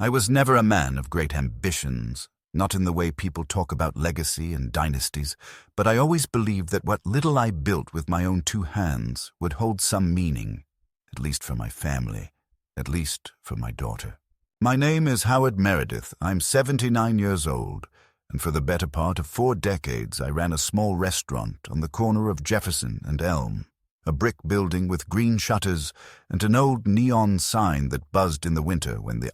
I was never a man of great ambitions, not in the way people talk about legacy and dynasties, but I always believed that what little I built with my own two hands would hold some meaning, at least for my family, at least for my daughter. My name is Howard Meredith. I'm 79 years old, and for the better part of 4 decades I ran a small restaurant on the corner of Jefferson and Elm, a brick building with green shutters and an old neon sign that buzzed in the winter when the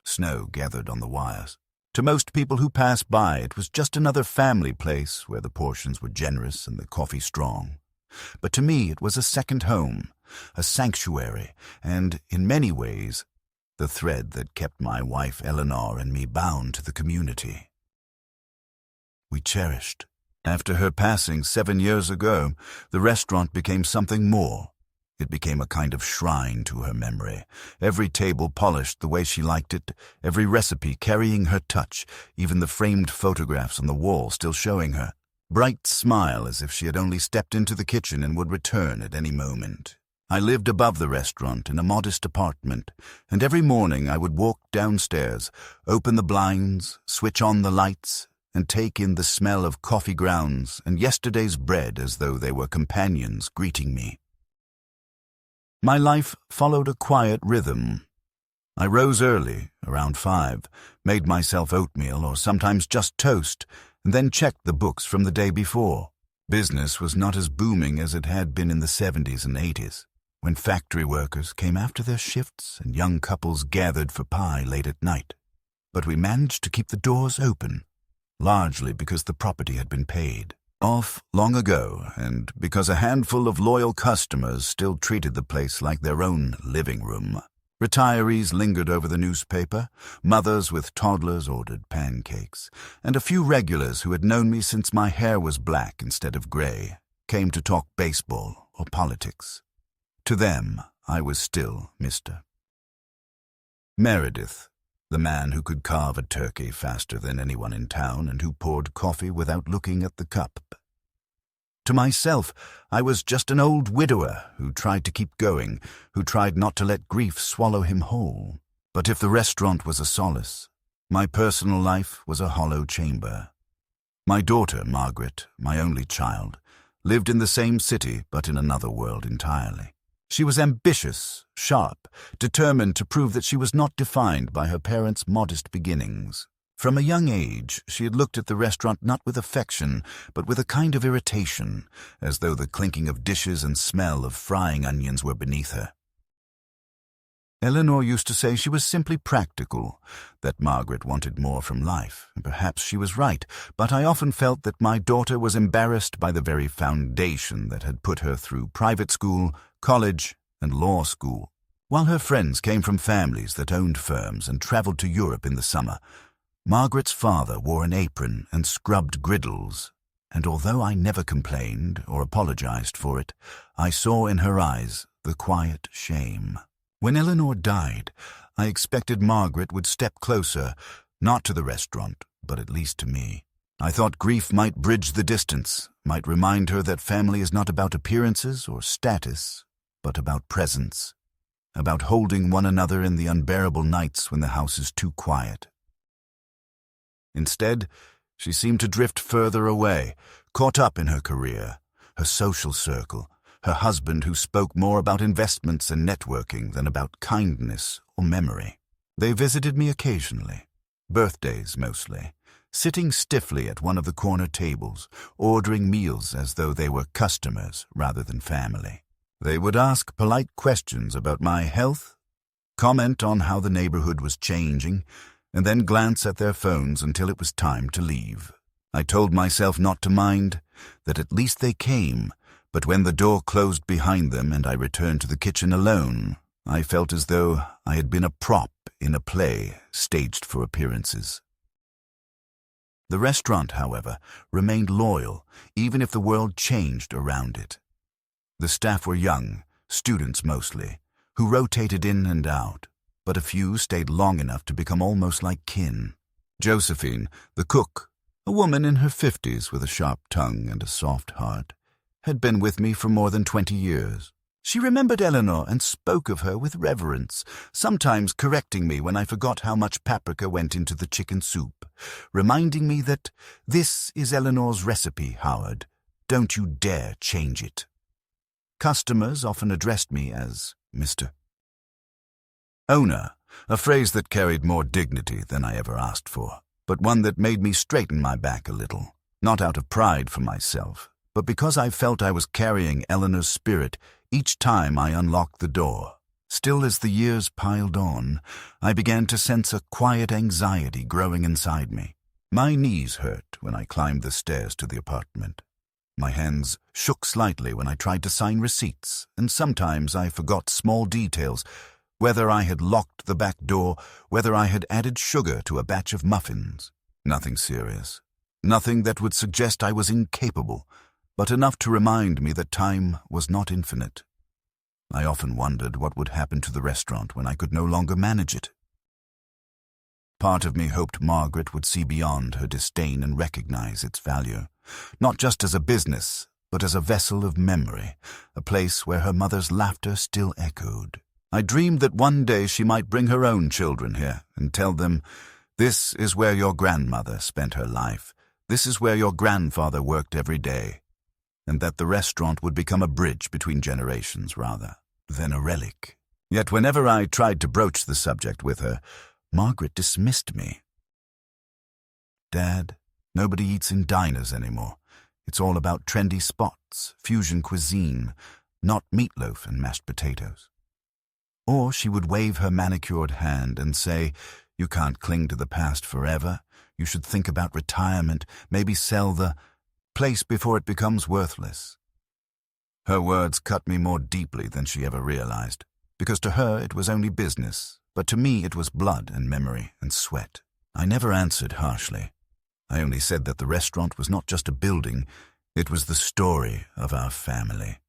snow gathered on the wires. To most people who passed by, it was just another family place where the portions were generous and the coffee strong. But to me it was a second home, a sanctuary, and, in many ways, the thread that kept my wife Eleanor and me bound to the community we cherished. After her passing 7 years ago, the restaurant became something more. It became a kind of shrine to her memory, every table polished the way she liked it, every recipe carrying her touch, even the framed photographs on the wall still showing her bright smile as if she had only stepped into the kitchen and would return at any moment. I lived above the restaurant in a modest apartment, and every morning I would walk downstairs, open the blinds, switch on the lights, and take in the smell of coffee grounds and yesterday's bread as though they were companions greeting me. My life followed a quiet rhythm. I rose early, around 5, made myself oatmeal or sometimes just toast, and then checked the books from the day before. Business was not as booming as it had been in the 70s and 80s, when factory workers came after their shifts and young couples gathered for pie late at night. But we managed to keep the doors open, largely because the property had been paid off long ago and because a handful of loyal customers still treated the place like their own living room. Retirees lingered over the newspaper, mothers with toddlers ordered pancakes, and a few regulars who had known me since my hair was black instead of gray came to talk baseball or politics. To them, I was still Mr. Meredith, the man who could carve a turkey faster than anyone in town and who poured coffee without looking at the cup. To myself, I was just an old widower who tried to keep going, who tried not to let grief swallow him whole. But if the restaurant was a solace, my personal life was a hollow chamber. My daughter, Margaret, my only child, lived in the same city but in another world entirely. She was ambitious, sharp, determined to prove that she was not defined by her parents' modest beginnings. From a young age, she had looked at the restaurant not with affection, but with a kind of irritation, as though the clinking of dishes and smell of frying onions were beneath her. Eleanor used to say she was simply practical, that Margaret wanted more from life, and perhaps she was right, but I often felt that my daughter was embarrassed by the very foundation that had put her through private school, college, and law school. While her friends came from families that owned firms and traveled to Europe in the summer, Margaret's father wore an apron and scrubbed griddles, and although I never complained or apologized for it, I saw in her eyes the quiet shame. When Eleanor died, I expected Margaret would step closer, not to the restaurant, but at least to me. I thought grief might bridge the distance, might remind her that family is not about appearances or status, but about presence, about holding one another in the unbearable nights when the house is too quiet. Instead, she seemed to drift further away, caught up in her career, her social circle, her husband who spoke more about investments and networking than about kindness or memory. They visited me occasionally, birthdays mostly, sitting stiffly at one of the corner tables, ordering meals as though they were customers rather than family. They would ask polite questions about my health, comment on how the neighborhood was changing, and then glance at their phones until it was time to leave. I told myself not to mind, that at least they came, but when the door closed behind them and I returned to the kitchen alone, I felt as though I had been a prop in a play staged for appearances. The restaurant, however, remained loyal, even if the world changed around it. The staff were young, students mostly, who rotated in and out, but a few stayed long enough to become almost like kin. Josephine, the cook, a woman in her 50s with a sharp tongue and a soft heart, had been with me for more than 20 years. She remembered Eleanor and spoke of her with reverence, sometimes correcting me when I forgot how much paprika went into the chicken soup, reminding me that this is Eleanor's recipe, Howard. Don't you dare change it. Customers often addressed me as Mr. Owner, a phrase that carried more dignity than I ever asked for, but one that made me straighten my back a little, not out of pride for myself, but because I felt I was carrying Eleanor's spirit each time I unlocked the door. Still, as the years piled on, I began to sense a quiet anxiety growing inside me. My knees hurt when I climbed the stairs to the apartment. My hands shook slightly when I tried to sign receipts, and sometimes I forgot small details, whether I had locked the back door, whether I had added sugar to a batch of muffins. Nothing serious. Nothing that would suggest I was incapable, but enough to remind me that time was not infinite. I often wondered what would happen to the restaurant when I could no longer manage it. Part of me hoped Margaret would see beyond her disdain and recognize its value, not just as a business, but as a vessel of memory, a place where her mother's laughter still echoed. I dreamed that one day she might bring her own children here and tell them, "This is where your grandmother spent her life. This is where your grandfather worked every day," and that the restaurant would become a bridge between generations rather than a relic. Yet whenever I tried to broach the subject with her, Margaret dismissed me. "Dad, nobody eats in diners anymore. It's all about trendy spots, fusion cuisine, not meatloaf and mashed potatoes." Or she would wave her manicured hand and say, "You can't cling to the past forever. You should think about retirement, maybe sell the place before it becomes worthless." Her words cut me more deeply than she ever realized, because to her it was only business, but to me it was blood and memory and sweat. I never answered harshly. I only said that the restaurant was not just a building, it was the story of our family.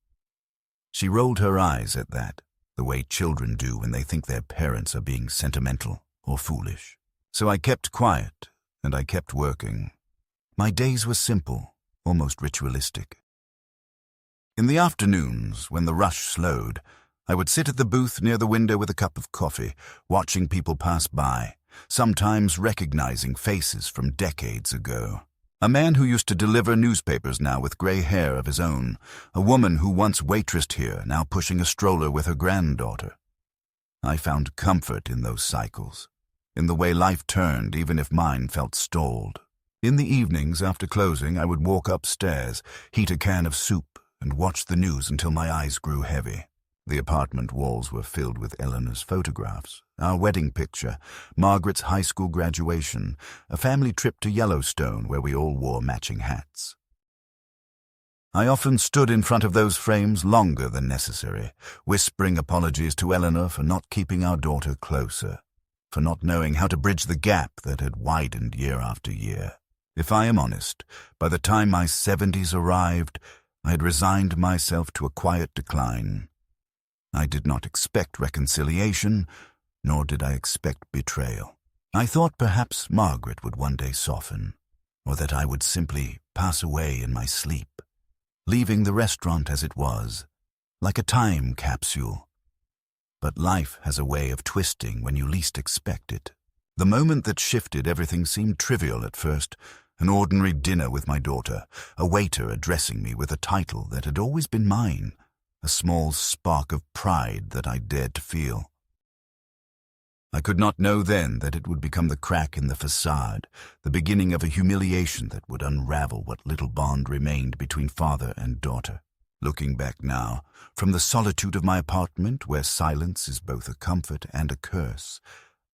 She rolled her eyes at that, the way children do when they think their parents are being sentimental or foolish. So I kept quiet, and I kept working. My days were simple, almost ritualistic. In the afternoons, when the rush slowed, I would sit at the booth near the window with a cup of coffee, watching people pass by, sometimes recognizing faces from decades ago. A man who used to deliver newspapers now with gray hair of his own, a woman who once waitressed here, now pushing a stroller with her granddaughter. I found comfort in those cycles, in the way life turned even if mine felt stalled. In the evenings after closing, I would walk upstairs, heat a can of soup, and watch the news until my eyes grew heavy. The apartment walls were filled with Eleanor's photographs, our wedding picture, Margaret's high school graduation, a family trip to Yellowstone where we all wore matching hats. I often stood in front of those frames longer than necessary, whispering apologies to Eleanor for not keeping our daughter closer, for not knowing how to bridge the gap that had widened year after year. If I am honest, by the time my 70s arrived, I had resigned myself to a quiet decline. I did not expect reconciliation, nor did I expect betrayal. I thought perhaps Margaret would one day soften, or that I would simply pass away in my sleep, leaving the restaurant as it was, like a time capsule. But life has a way of twisting when you least expect it. The moment that shifted everything seemed trivial at first, an ordinary dinner with my daughter, a waiter addressing me with a title that had always been mine, a small spark of pride that I dared to feel. I could not know then that it would become the crack in the facade, the beginning of a humiliation that would unravel what little bond remained between father and daughter. Looking back now, from the solitude of my apartment, where silence is both a comfort and a curse,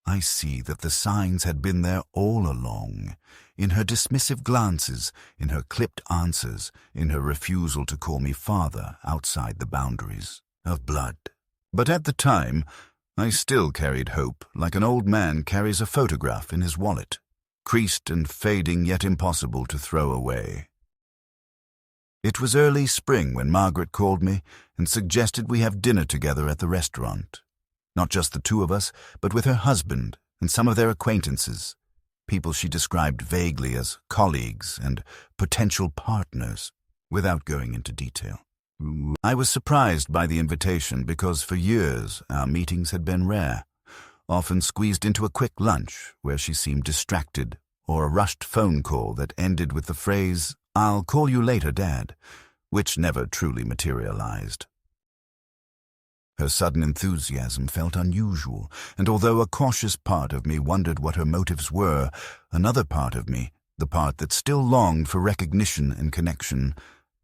I see that the signs had been there all along, in her dismissive glances, in her clipped answers, in her refusal to call me father outside the boundaries of blood. But at the time, I still carried hope, like an old man carries a photograph in his wallet, creased and fading yet impossible to throw away. It was early spring when Margaret called me and suggested we have dinner together at the restaurant. Not just the two of us, but with her husband and some of their acquaintances, people she described vaguely as colleagues and potential partners, without going into detail. I was surprised by the invitation because for years our meetings had been rare, often squeezed into a quick lunch where she seemed distracted, or a rushed phone call that ended with the phrase, "I'll call you later, Dad," which never truly materialized. Her sudden enthusiasm felt unusual, and although a cautious part of me wondered what her motives were, another part of me, the part that still longed for recognition and connection,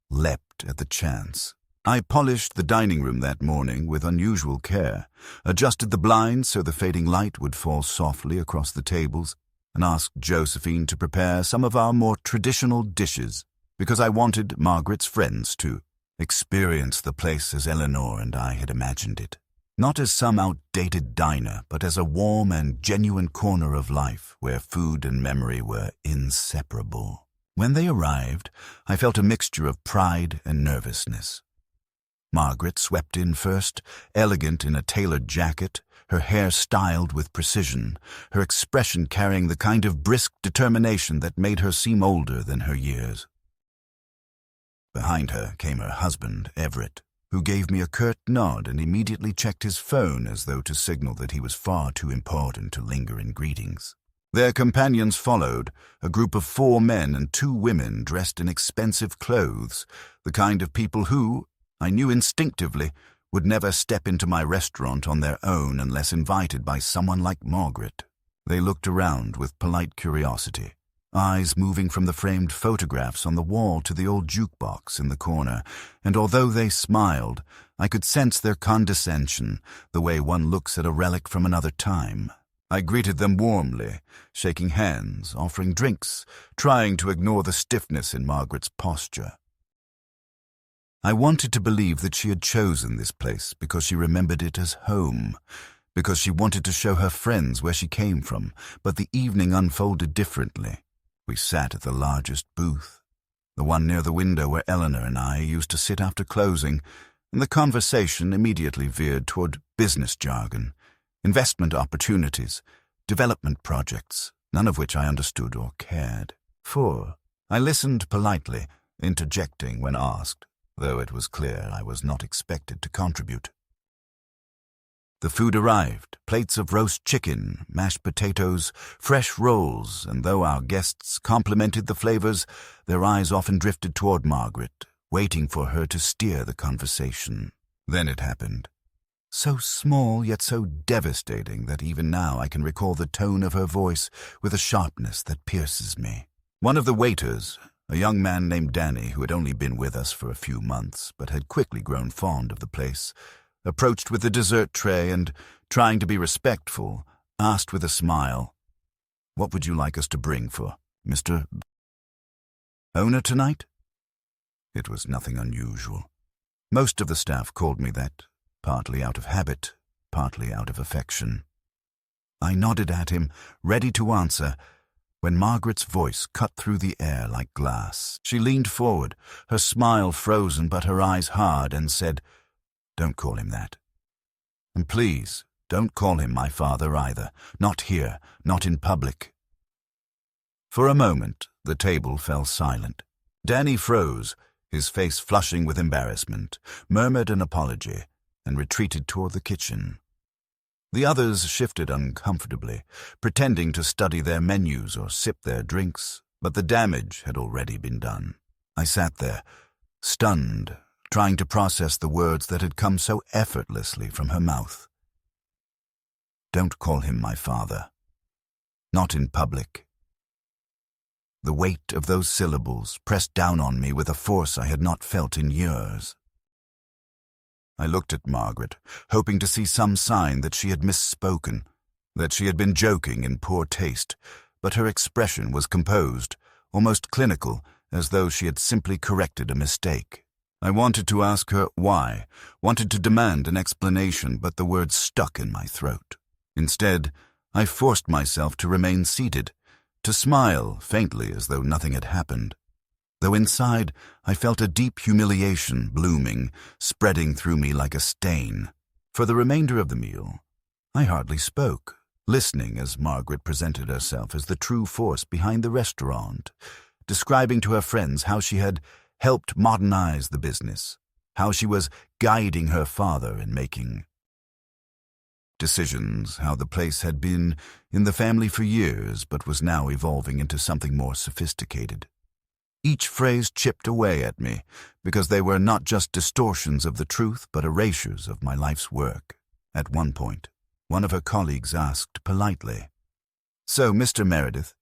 leapt at the chance. I polished the dining room that morning with unusual care, adjusted the blinds so the fading light would fall softly across the tables, and asked Josephine to prepare some of our more traditional dishes, because I wanted Margaret's friends to experience the place as Eleanor and I had imagined it. Not as some outdated diner, but as a warm and genuine corner of life where food and memory were inseparable. When they arrived, I felt a mixture of pride and nervousness. Margaret swept in first, elegant in a tailored jacket, her hair styled with precision, her expression carrying the kind of brisk determination that made her seem older than her years. Behind her came her husband, Everett, who gave me a curt nod and immediately checked his phone as though to signal that he was far too important to linger in greetings. Their companions followed, a group of 4 men and 2 women dressed in expensive clothes, the kind of people who, I knew instinctively, would never step into my restaurant on their own unless invited by someone like Margaret. They looked around with polite curiosity, eyes moving from the framed photographs on the wall to the old jukebox in the corner, and although they smiled, I could sense their condescension, the way one looks at a relic from another time. I greeted them warmly, shaking hands, offering drinks, trying to ignore the stiffness in Margaret's posture. I wanted to believe that she had chosen this place because she remembered it as home, because she wanted to show her friends where she came from, but the evening unfolded differently. We sat at the largest booth, the one near the window where Eleanor and I used to sit after closing, and the conversation immediately veered toward business jargon, investment opportunities, development projects, none of which I understood or cared for. I listened politely, interjecting when asked, though it was clear I was not expected to contribute. The food arrived, plates of roast chicken, mashed potatoes, fresh rolls, and though our guests complimented the flavors, their eyes often drifted toward Margaret, waiting for her to steer the conversation. Then it happened. So small yet so devastating that even now I can recall the tone of her voice with a sharpness that pierces me. One of the waiters, a young man named Danny who had only been with us for a few months but had quickly grown fond of the place, approached with the dessert tray and, trying to be respectful, asked with a smile, "What would you like us to bring for Mr. Owner tonight?" It was nothing unusual. Most of the staff called me that, partly out of habit, partly out of affection. I nodded at him, ready to answer, when Margaret's voice cut through the air like glass. She leaned forward, her smile frozen but her eyes hard, and said, "Don't call him that. And please, don't call him my father either. Not here, not in public." For a moment, the table fell silent. Danny froze, his face flushing with embarrassment, murmured an apology, and retreated toward the kitchen. The others shifted uncomfortably, pretending to study their menus or sip their drinks, but the damage had already been done. I sat there, stunned, trying to process the words that had come so effortlessly from her mouth. Don't call him my father. Not in public. The weight of those syllables pressed down on me with a force I had not felt in years. I looked at Margaret, hoping to see some sign that she had misspoken, that she had been joking in poor taste, but her expression was composed, almost clinical, as though she had simply corrected a mistake. I wanted to ask her why, wanted to demand an explanation, but the words stuck in my throat. Instead, I forced myself to remain seated, to smile faintly as though nothing had happened, though inside I felt a deep humiliation blooming, spreading through me like a stain. For the remainder of the meal, I hardly spoke, listening as Margaret presented herself as the true force behind the restaurant, describing to her friends how she had helped modernize the business, how she was guiding her father in making decisions, how the place had been in the family for years but was now evolving into something more sophisticated. Each phrase chipped away at me, because they were not just distortions of the truth but erasures of my life's work. At one point, one of her colleagues asked politely, "So, Mr. Meredith,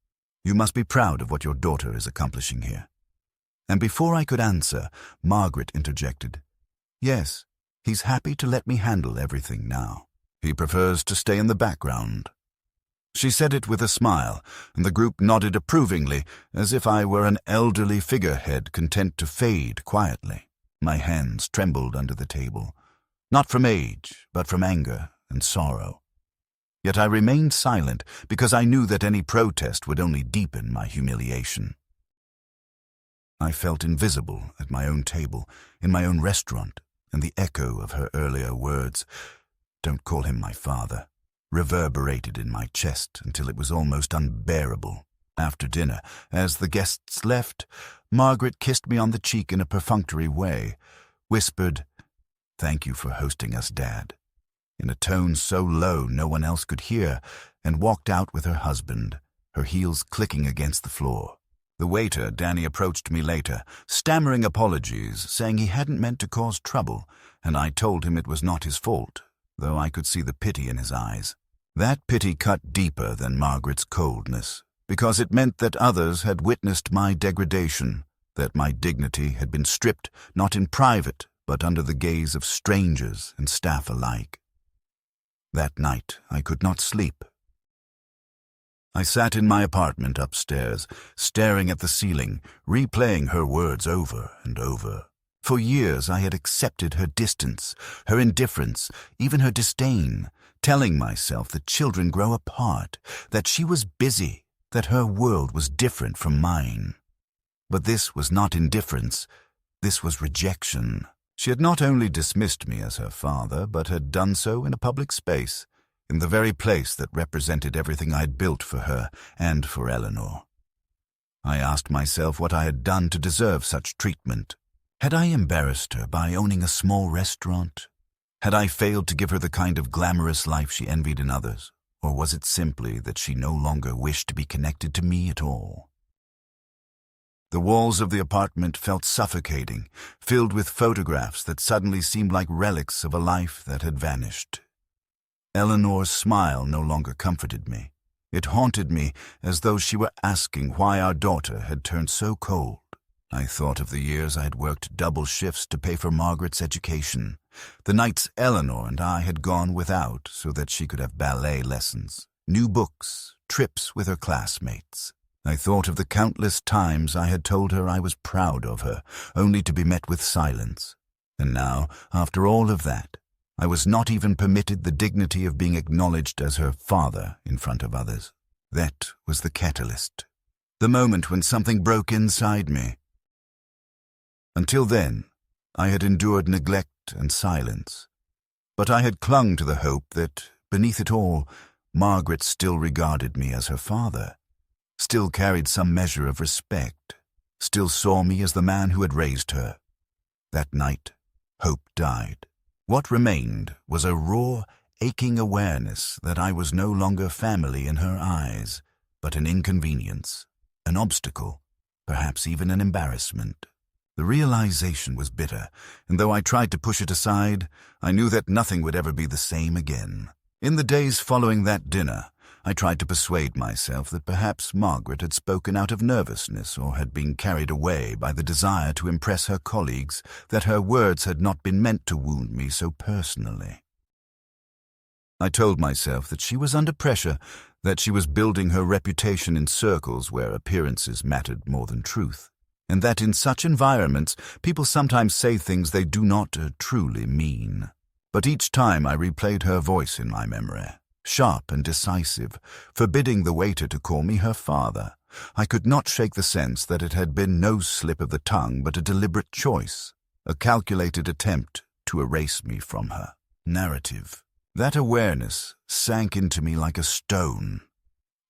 you must be proud of what your daughter is accomplishing here." And before I could answer, Margaret interjected, "Yes, he's happy to let me handle everything now. He prefers to stay in the background." She said it with a smile, and the group nodded approvingly, as if I were an elderly figurehead content to fade quietly. My hands trembled under the table, not from age, but from anger and sorrow. Yet I remained silent, because I knew that any protest would only deepen my humiliation. I felt invisible at my own table, in my own restaurant, and the echo of her earlier words, "Don't call him my father," reverberated in my chest until it was almost unbearable. After dinner, as the guests left, Margaret kissed me on the cheek in a perfunctory way, whispered, "Thank you for hosting us, Dad," in a tone so low no one else could hear, and walked out with her husband, her heels clicking against the floor. The waiter, Danny, approached me later, stammering apologies, saying he hadn't meant to cause trouble, and I told him it was not his fault, though I could see the pity in his eyes. That pity cut deeper than Margaret's coldness, because it meant that others had witnessed my degradation, that my dignity had been stripped not in private, but under the gaze of strangers and staff alike. That night I could not sleep. I sat in my apartment upstairs, staring at the ceiling, replaying her words over and over. For years I had accepted her distance, her indifference, even her disdain, telling myself that children grow apart, that she was busy, that her world was different from mine. But this was not indifference, this was rejection. She had not only dismissed me as her father, but had done so in a public space, in the very place that represented everything I'd built for her and for Eleanor. I asked myself what I had done to deserve such treatment. Had I embarrassed her by owning a small restaurant? Had I failed to give her the kind of glamorous life she envied in others? Or was it simply that she no longer wished to be connected to me at all? The walls of the apartment felt suffocating, filled with photographs that suddenly seemed like relics of a life that had vanished. Eleanor's smile no longer comforted me. It haunted me as though she were asking why our daughter had turned so cold. I thought of the years I had worked double shifts to pay for Margaret's education, the nights Eleanor and I had gone without so that she could have ballet lessons, new books, trips with her classmates. I thought of the countless times I had told her I was proud of her, only to be met with silence. And now, after all of that, I was not even permitted the dignity of being acknowledged as her father in front of others. That was the catalyst, the moment when something broke inside me. Until then, I had endured neglect and silence, but I had clung to the hope that, beneath it all, Margaret still regarded me as her father, still carried some measure of respect, still saw me as the man who had raised her. That night, hope died. What remained was a raw, aching awareness that I was no longer family in her eyes, but an inconvenience, an obstacle, perhaps even an embarrassment. The realization was bitter, and though I tried to push it aside, I knew that nothing would ever be the same again. In the days following that dinner, I tried to persuade myself that perhaps Margaret had spoken out of nervousness or had been carried away by the desire to impress her colleagues, that her words had not been meant to wound me so personally. I told myself that she was under pressure, that she was building her reputation in circles where appearances mattered more than truth, and that in such environments people sometimes say things they do not truly mean. But each time I replayed her voice in my memory, sharp and decisive, forbidding the waiter to call me her father, I could not shake the sense that it had been no slip of the tongue but a deliberate choice, a calculated attempt to erase me from her narrative. That awareness sank into me like a stone,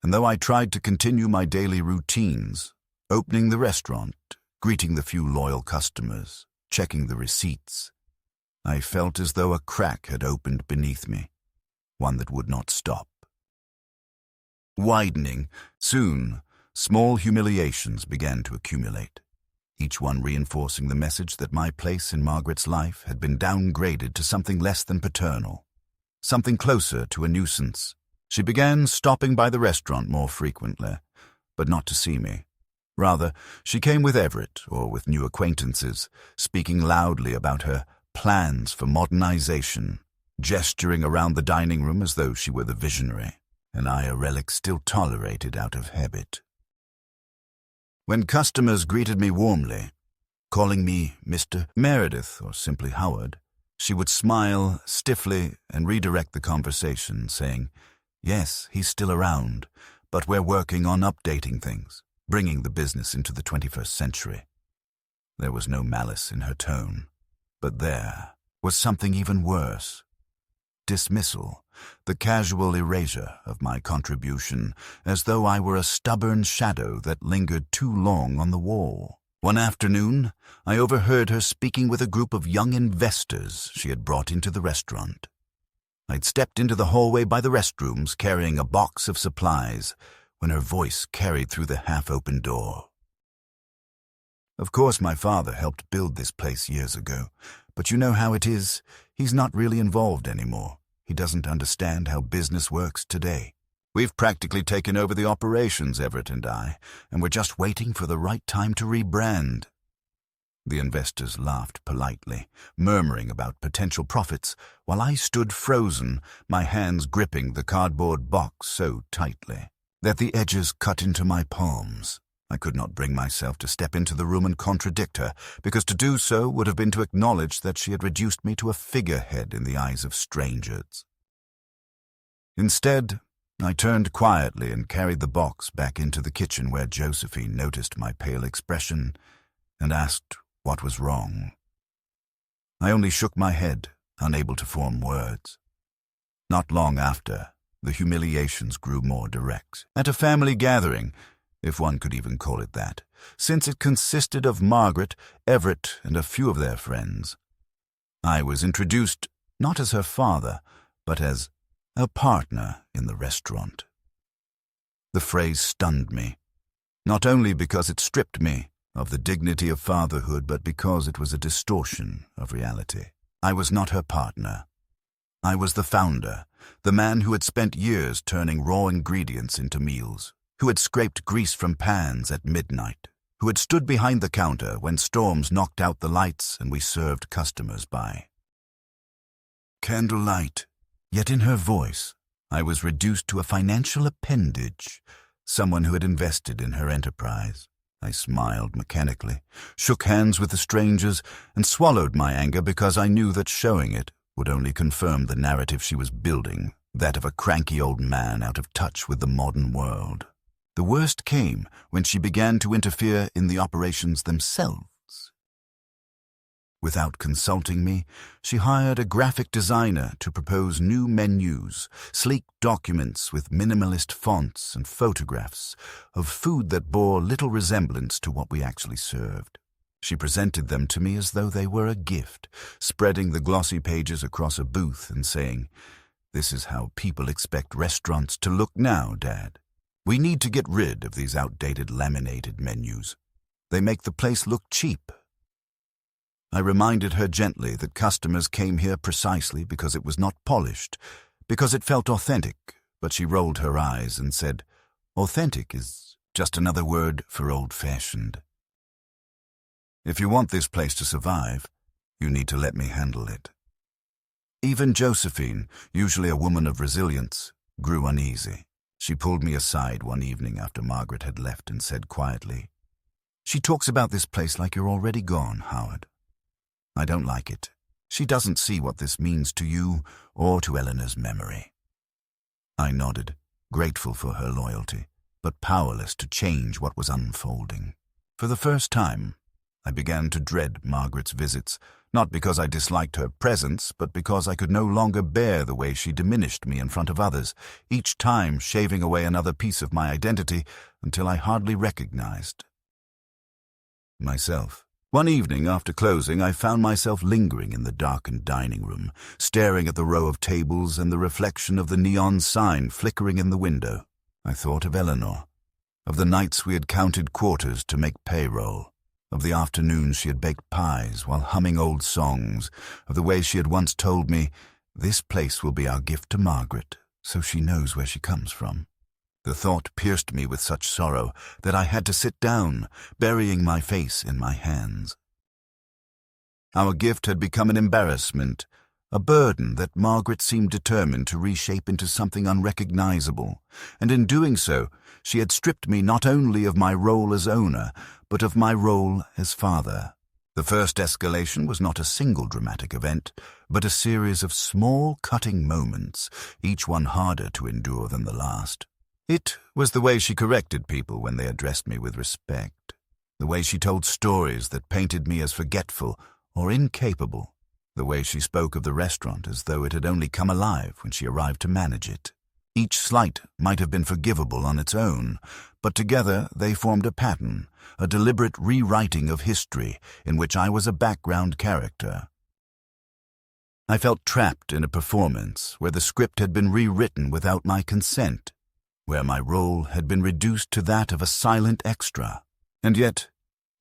and though I tried to continue my daily routines, opening the restaurant, greeting the few loyal customers, checking the receipts. I felt as though a crack had opened beneath me, one that would not stop. Widening, soon, small humiliations began to accumulate, each one reinforcing the message that my place in Margaret's life had been downgraded to something less than paternal, something closer to a nuisance. She began stopping by the restaurant more frequently, but not to see me. Rather, she came with Everett or with new acquaintances, speaking loudly about her plans for modernization, gesturing around the dining room as though she were the visionary, and I a relic still tolerated out of habit. When customers greeted me warmly, calling me Mr. Meredith or simply Howard, she would smile stiffly and redirect the conversation, saying, "Yes, he's still around, but we're working on updating things, bringing the business into the 21st century." There was no malice in her tone, but there was something even worse. Dismissal, the casual erasure of my contribution, as though I were a stubborn shadow that lingered too long on the wall. One afternoon, I overheard her speaking with a group of young investors she had brought into the restaurant. I'd stepped into the hallway by the restrooms carrying a box of supplies when her voice carried through the half-open door. "Of course my father helped build this place years ago, but you know how it is. He's not really involved anymore. He doesn't understand how business works today. We've practically taken over the operations, Everett and I, and we're just waiting for the right time to rebrand." The investors laughed politely, murmuring about potential profits, while I stood frozen, my hands gripping the cardboard box so tightly that the edges cut into my palms. I could not bring myself to step into the room and contradict her, because to do so would have been to acknowledge that she had reduced me to a figurehead in the eyes of strangers. Instead, I turned quietly and carried the box back into the kitchen, where Josephine noticed my pale expression and asked what was wrong. I only shook my head, unable to form words. Not long after, the humiliations grew more direct. At a family gathering, if one could even call it that, since it consisted of Margaret, Everett, and a few of their friends, I was introduced not as her father, but as a partner in the restaurant. The phrase stunned me, not only because it stripped me of the dignity of fatherhood, but because it was a distortion of reality. I was not her partner. I was the founder, the man who had spent years turning raw ingredients into meals, who had scraped grease from pans at midnight, who had stood behind the counter when storms knocked out the lights and we served customers by candlelight. Yet in her voice, I was reduced to a financial appendage, someone who had invested in her enterprise. I smiled mechanically, shook hands with the strangers, and swallowed my anger because I knew that showing it would only confirm the narrative she was building, that of a cranky old man out of touch with the modern world. The worst came when she began to interfere in the operations themselves. Without consulting me, she hired a graphic designer to propose new menus, sleek documents with minimalist fonts and photographs of food that bore little resemblance to what we actually served. She presented them to me as though they were a gift, spreading the glossy pages across a booth and saying, "This is how people expect restaurants to look now, Dad. We need to get rid of these outdated laminated menus. They make the place look cheap." I reminded her gently that customers came here precisely because it was not polished, because it felt authentic, but she rolled her eyes and said, "Authentic is just another word for old-fashioned. If you want this place to survive, you need to let me handle it." Even Josephine, usually a woman of resilience, grew uneasy. She pulled me aside one evening after Margaret had left and said quietly, "She talks about this place like you're already gone, Howard. I don't like it. She doesn't see what this means to you or to Eleanor's memory." I nodded, grateful for her loyalty, but powerless to change what was unfolding. For the first time, I began to dread Margaret's visits, not because I disliked her presence, but because I could no longer bear the way she diminished me in front of others, each time shaving away another piece of my identity until I hardly recognized myself. One evening after closing, I found myself lingering in the darkened dining room, staring at the row of tables and the reflection of the neon sign flickering in the window. I thought of Eleanor, of the nights we had counted quarters to make payroll, of the afternoons she had baked pies while humming old songs, of the way she had once told me, "This place will be our gift to Margaret, so she knows where she comes from." The thought pierced me with such sorrow that I had to sit down, burying my face in my hands. Our gift had become an embarrassment, a burden that Margaret seemed determined to reshape into something unrecognizable, and in doing so, she had stripped me not only of my role as owner, but of my role as father. The first escalation was not a single dramatic event, but a series of small, cutting moments, each one harder to endure than the last. It was the way she corrected people when they addressed me with respect, the way she told stories that painted me as forgetful or incapable, the way she spoke of the restaurant as though it had only come alive when she arrived to manage it. Each slight might have been forgivable on its own, but together they formed a pattern, a deliberate rewriting of history in which I was a background character. I felt trapped in a performance where the script had been rewritten without my consent, where my role had been reduced to that of a silent extra. And yet,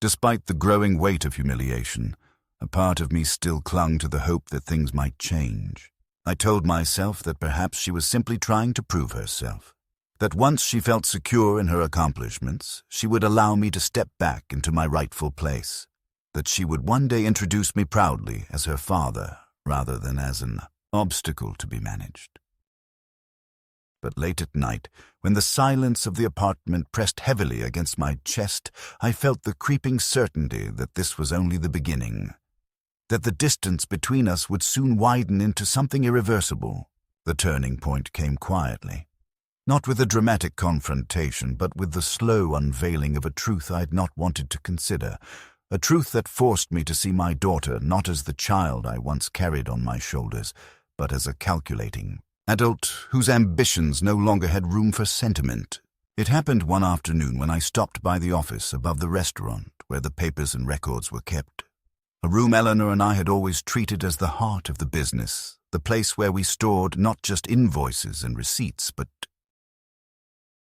despite the growing weight of humiliation, a part of me still clung to the hope that things might change. I told myself that perhaps she was simply trying to prove herself, that once she felt secure in her accomplishments, she would allow me to step back into my rightful place, that she would one day introduce me proudly as her father rather than as an obstacle to be managed. But late at night, when the silence of the apartment pressed heavily against my chest, I felt the creeping certainty that this was only the beginning, that the distance between us would soon widen into something irreversible. The turning point came quietly, not with a dramatic confrontation, but with the slow unveiling of a truth I had not wanted to consider, a truth that forced me to see my daughter not as the child I once carried on my shoulders, but as a calculating adult whose ambitions no longer had room for sentiment. It happened one afternoon when I stopped by the office above the restaurant where the papers and records were kept. A room Eleanor and I had always treated as the heart of the business, the place where we stored not just invoices and receipts, but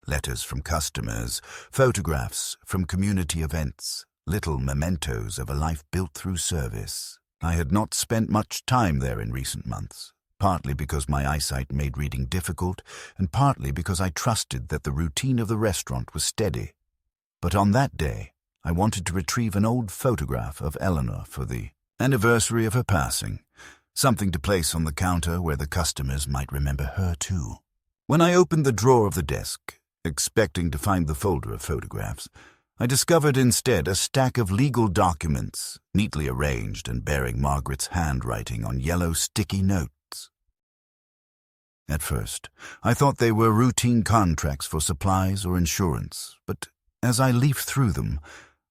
letters from customers, photographs from community events, little mementos of a life built through service. I had not spent much time there in recent months, partly because my eyesight made reading difficult, and partly because I trusted that the routine of the restaurant was steady. But on that day, I wanted to retrieve an old photograph of Eleanor for the anniversary of her passing, something to place on the counter where the customers might remember her too. When I opened the drawer of the desk, expecting to find the folder of photographs, I discovered instead a stack of legal documents, neatly arranged and bearing Margaret's handwriting on yellow sticky notes. At first, I thought they were routine contracts for supplies or insurance, but as I leafed through them,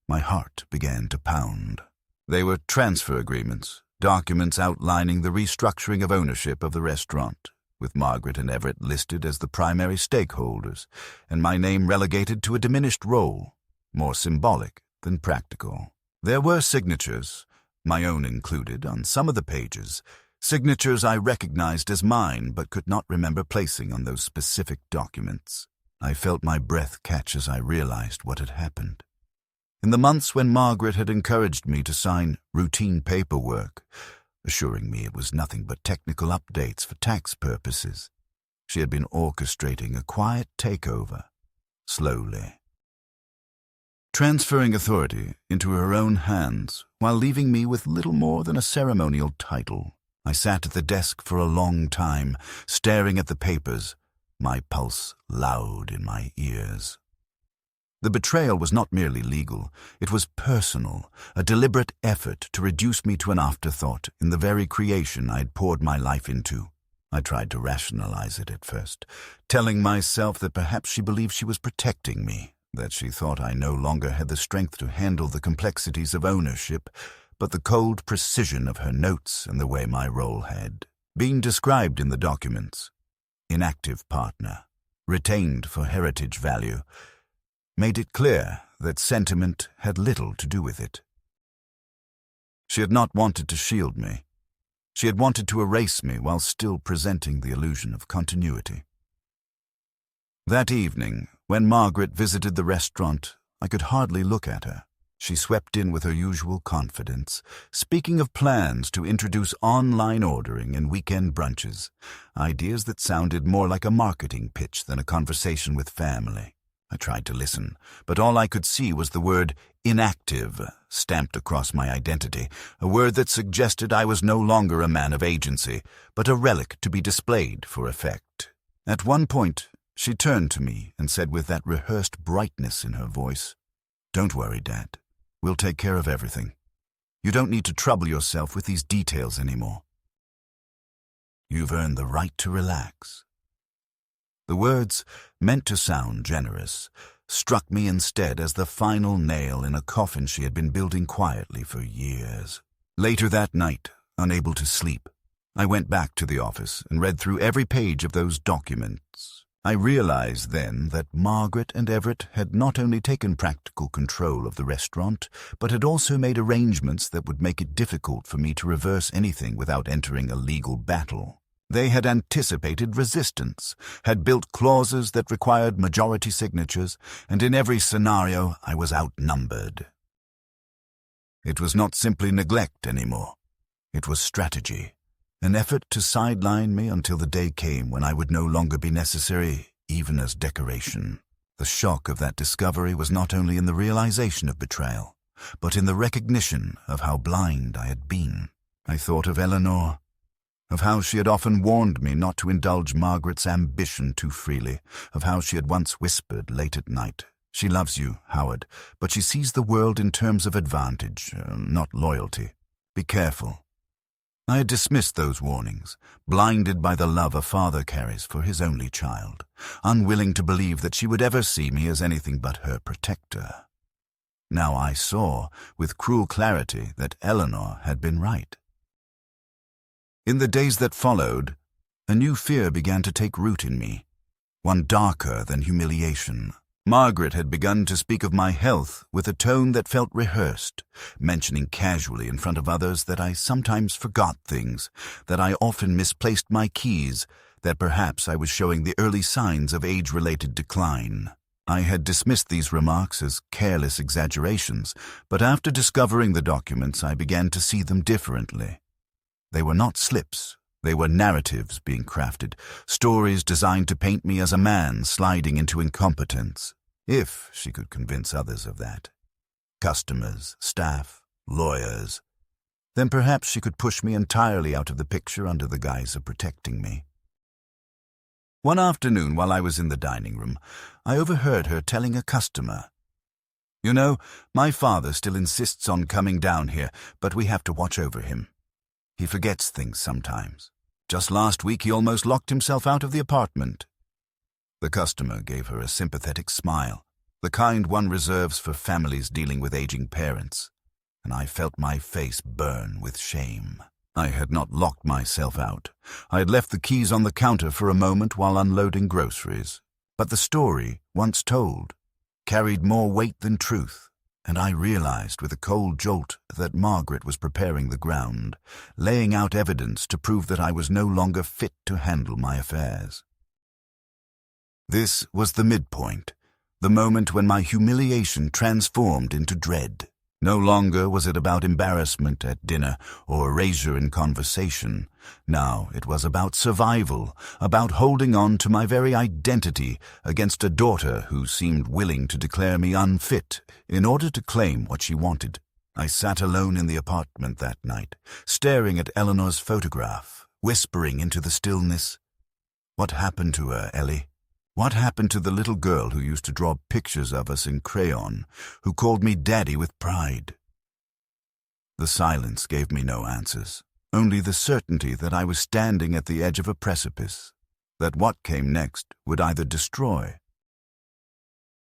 my heart began to pound. They were transfer agreements, documents outlining the restructuring of ownership of the restaurant, with Margaret and Everett listed as the primary stakeholders, and my name relegated to a diminished role, more symbolic than practical. There were signatures, my own included, on some of the pages, signatures I recognized as mine but could not remember placing on those specific documents. I felt my breath catch as I realized what had happened. In the months when Margaret had encouraged me to sign routine paperwork, assuring me it was nothing but technical updates for tax purposes, she had been orchestrating a quiet takeover, slowly, transferring authority into her own hands while leaving me with little more than a ceremonial title. I sat at the desk for a long time, staring at the papers, my pulse loud in my ears. The betrayal was not merely legal, it was personal, a deliberate effort to reduce me to an afterthought in the very creation I had poured my life into. I tried to rationalize it at first, telling myself that perhaps she believed she was protecting me, that she thought I no longer had the strength to handle the complexities of ownership, but the cold precision of her notes and the way my role had been described in the documents, inactive partner, retained for heritage value, made it clear that sentiment had little to do with it. She had not wanted to shield me. She had wanted to erase me while still presenting the illusion of continuity. That evening, when Margaret visited the restaurant, I could hardly look at her. She swept in with her usual confidence, speaking of plans to introduce online ordering and weekend brunches, ideas that sounded more like a marketing pitch than a conversation with family. I tried to listen, but all I could see was the word inactive stamped across my identity, a word that suggested I was no longer a man of agency, but a relic to be displayed for effect. At one point, she turned to me and said with that rehearsed brightness in her voice, "Don't worry, Dad. We'll take care of everything. You don't need to trouble yourself with these details anymore. You've earned the right to relax." The words, meant to sound generous, struck me instead as the final nail in a coffin she had been building quietly for years. Later that night, unable to sleep, I went back to the office and read through every page of those documents. I realized then that Margaret and Everett had not only taken practical control of the restaurant, but had also made arrangements that would make it difficult for me to reverse anything without entering a legal battle. They had anticipated resistance, had built clauses that required majority signatures, and in every scenario I was outnumbered. It was not simply neglect anymore. It was strategy. An effort to sideline me until the day came when I would no longer be necessary, even as decoration. The shock of that discovery was not only in the realization of betrayal, but in the recognition of how blind I had been. I thought of Eleanor, of how she had often warned me not to indulge Margaret's ambition too freely, of how she had once whispered late at night, "She loves you, Howard, but she sees the world in terms of advantage, not loyalty. Be careful." I had dismissed those warnings, blinded by the love a father carries for his only child, unwilling to believe that she would ever see me as anything but her protector. Now I saw, with cruel clarity, that Eleanor had been right. In the days that followed, a new fear began to take root in me, one darker than humiliation. Margaret had begun to speak of my health with a tone that felt rehearsed, mentioning casually in front of others that I sometimes forgot things, that I often misplaced my keys, that perhaps I was showing the early signs of age-related decline. I had dismissed these remarks as careless exaggerations, but after discovering the documents I began to see them differently. They were not slips. They were narratives being crafted, stories designed to paint me as a man sliding into incompetence, if she could convince others of that. Customers, staff, lawyers. Then perhaps she could push me entirely out of the picture under the guise of protecting me. One afternoon while I was in the dining room, I overheard her telling a customer, "You know, my father still insists on coming down here, but we have to watch over him. He forgets things sometimes. Just last week he almost locked himself out of the apartment." The customer gave her a sympathetic smile, the kind one reserves for families dealing with aging parents, and I felt my face burn with shame. I had not locked myself out. I had left the keys on the counter for a moment while unloading groceries. But the story, once told, carried more weight than truth, and I realized with a cold jolt that Margaret was preparing the ground, laying out evidence to prove that I was no longer fit to handle my affairs. This was the midpoint, the moment when my humiliation transformed into dread. No longer was it about embarrassment at dinner or erasure in conversation. Now it was about survival, about holding on to my very identity against a daughter who seemed willing to declare me unfit in order to claim what she wanted. I sat alone in the apartment that night, staring at Eleanor's photograph, whispering into the stillness, "What happened to her, Ellie? What happened to the little girl who used to draw pictures of us in crayon, who called me Daddy with pride?" The silence gave me no answers, only the certainty that I was standing at the edge of a precipice, that what came next would either destroy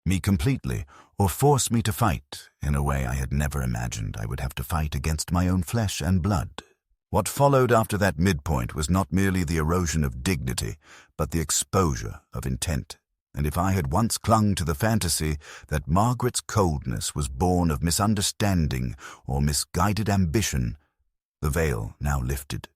me completely or force me to fight in a way I had never imagined I would have to fight against my own flesh and blood. What followed after that midpoint was not merely the erosion of dignity, but the exposure of intent. and if I had once clung to the fantasy that Margaret's coldness was born of misunderstanding or misguided ambition, the veil now lifted,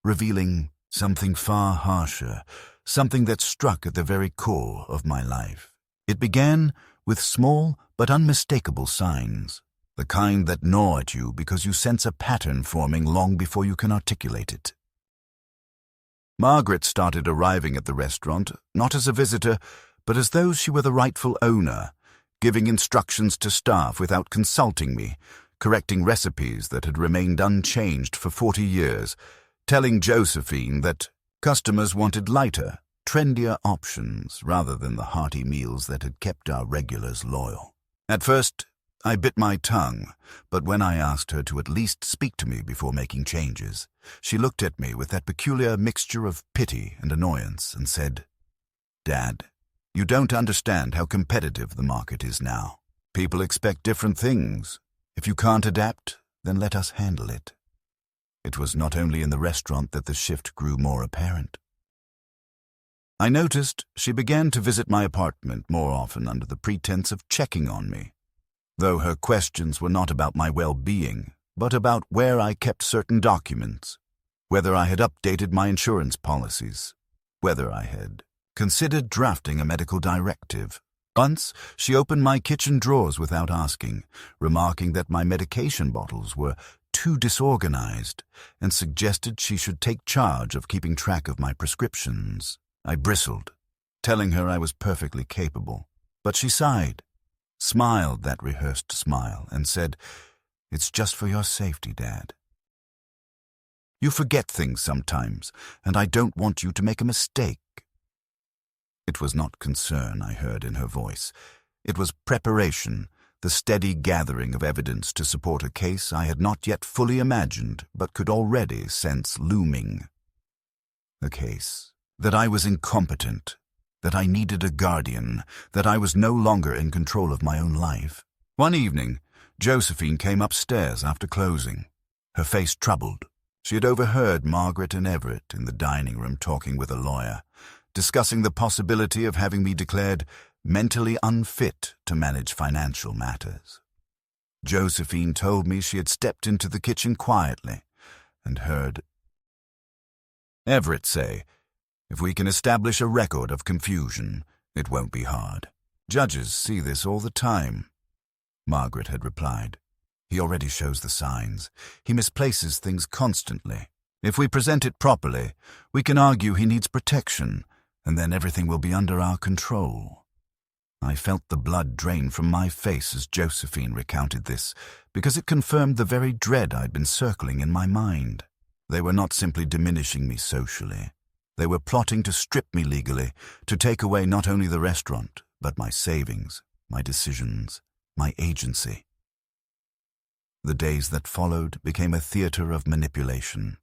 revealing something far harsher, something that struck at the very core of my life. It began with small but unmistakable signs, the kind that gnaw at you because you sense a pattern forming long before you can articulate it. Margaret started arriving at the restaurant, not as a visitor, but as though she were the rightful owner, giving instructions to staff without consulting me, correcting recipes that had remained unchanged for 40 years, telling Josephine that customers wanted lighter, trendier options rather than the hearty meals that had kept our regulars loyal. At first, I bit my tongue, but when I asked her to at least speak to me before making changes, she looked at me with that peculiar mixture of pity and annoyance and said, "Dad, you don't understand how competitive the market is now. People expect different things. If you can't adapt, then let us handle it." It was not only in the restaurant that the shift grew more apparent. I noticed she began to visit my apartment more often under the pretense of checking on me, though her questions were not about my well-being, but about where I kept certain documents, whether I had updated my insurance policies, whether I had considered drafting a medical directive. Once, she opened my kitchen drawers without asking, remarking that my medication bottles were too disorganized, and suggested she should take charge of keeping track of my prescriptions. I bristled, telling her I was perfectly capable, but she sighed, smiled that rehearsed smile, and said, "It's just for your safety, Dad. You forget things sometimes, and I don't want you to make a mistake." It was not concern I heard in her voice. It was preparation, the steady gathering of evidence to support a case I had not yet fully imagined but could already sense looming. A case that I was incompetent, that I needed a guardian, that I was no longer in control of my own life. One evening, Josephine came upstairs after closing, her face troubled. She had overheard Margaret and Everett in the dining room talking with a lawyer, discussing the possibility of having me declared mentally unfit to manage financial matters. Josephine told me she had stepped into the kitchen quietly and heard Everett say, "If we can establish a record of confusion, it won't be hard. Judges see this all the time." Margaret had replied, "He already shows the signs. He misplaces things constantly. If we present it properly, we can argue he needs protection, and then everything will be under our control." I felt the blood drain from my face as Josephine recounted this, because it confirmed the very dread I'd been circling in my mind. They were not simply diminishing me socially. They were plotting to strip me legally, to take away not only the restaurant, but my savings, my decisions, my agency. The days that followed became a theater of manipulation.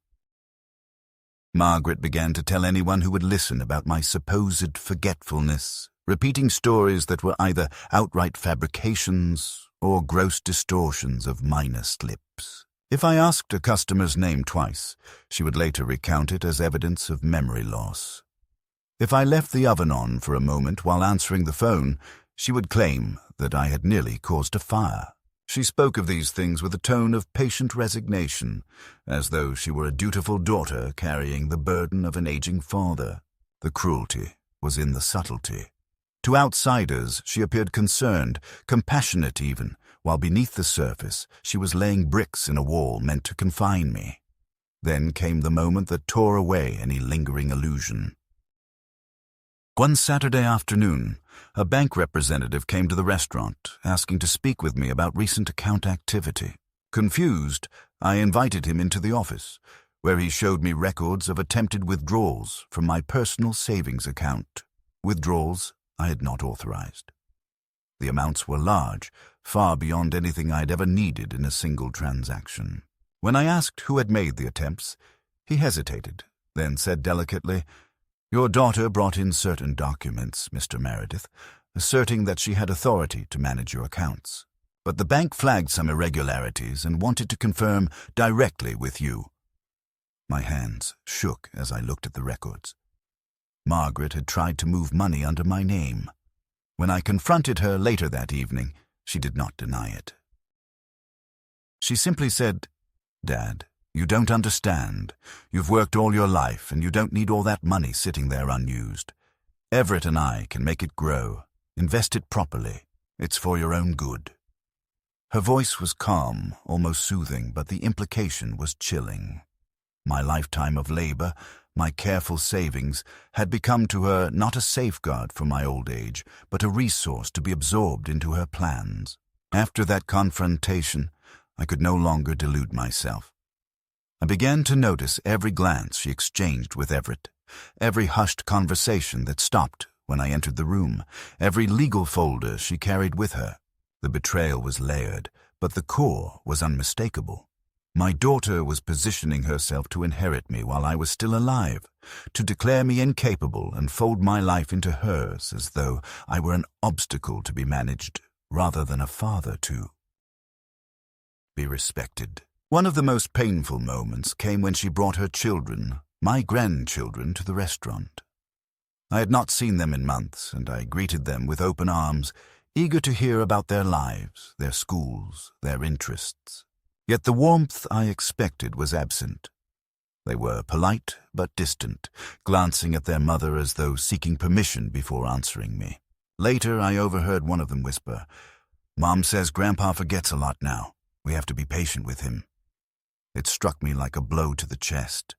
Margaret began to tell anyone who would listen about my supposed forgetfulness, repeating stories that were either outright fabrications or gross distortions of minor slips. If I asked a customer's name twice, she would later recount it as evidence of memory loss. If I left the oven on for a moment while answering the phone, she would claim that I had nearly caused a fire. She spoke of these things with a tone of patient resignation, as though she were a dutiful daughter carrying the burden of an aging father. The cruelty was in the subtlety. To outsiders, she appeared concerned, compassionate even, while beneath the surface, she was laying bricks in a wall meant to confine me. Then came the moment that tore away any lingering illusion. One Saturday afternoon, a bank representative came to the restaurant, asking to speak with me about recent account activity. Confused, I invited him into the office, where he showed me records of attempted withdrawals from my personal savings account, withdrawals I had not authorized. The amounts were large, far beyond anything I had ever needed in a single transaction. When I asked who had made the attempts, he hesitated, then said delicately, "Your daughter brought in certain documents, Mr. Meredith, asserting that she had authority to manage your accounts. But the bank flagged some irregularities and wanted to confirm directly with you." My hands shook as I looked at the records. Margaret had tried to move money under my name. When I confronted her later that evening, she did not deny it. She simply said, "Dad, you don't understand. You've worked all your life, and you don't need all that money sitting there unused. Everett and I can make it grow. Invest it properly. It's for your own good." Her voice was calm, almost soothing, but the implication was chilling. My lifetime of labor, my careful savings, had become to her not a safeguard for my old age, but a resource to be absorbed into her plans. After that confrontation, I could no longer delude myself. I began to notice every glance she exchanged with Everett, every hushed conversation that stopped when I entered the room, every legal folder she carried with her. The betrayal was layered, but the core was unmistakable. My daughter was positioning herself to inherit me while I was still alive, to declare me incapable and fold my life into hers as though I were an obstacle to be managed rather than a father to be respected. One of the most painful moments came when she brought her children, my grandchildren, to the restaurant. I had not seen them in months, and I greeted them with open arms, eager to hear about their lives, their schools, their interests. Yet the warmth I expected was absent. They were polite but distant, glancing at their mother as though seeking permission before answering me. Later, I overheard one of them whisper, "Mom says Grandpa forgets a lot now. We have to be patient with him." It struck me like a blow to the chest.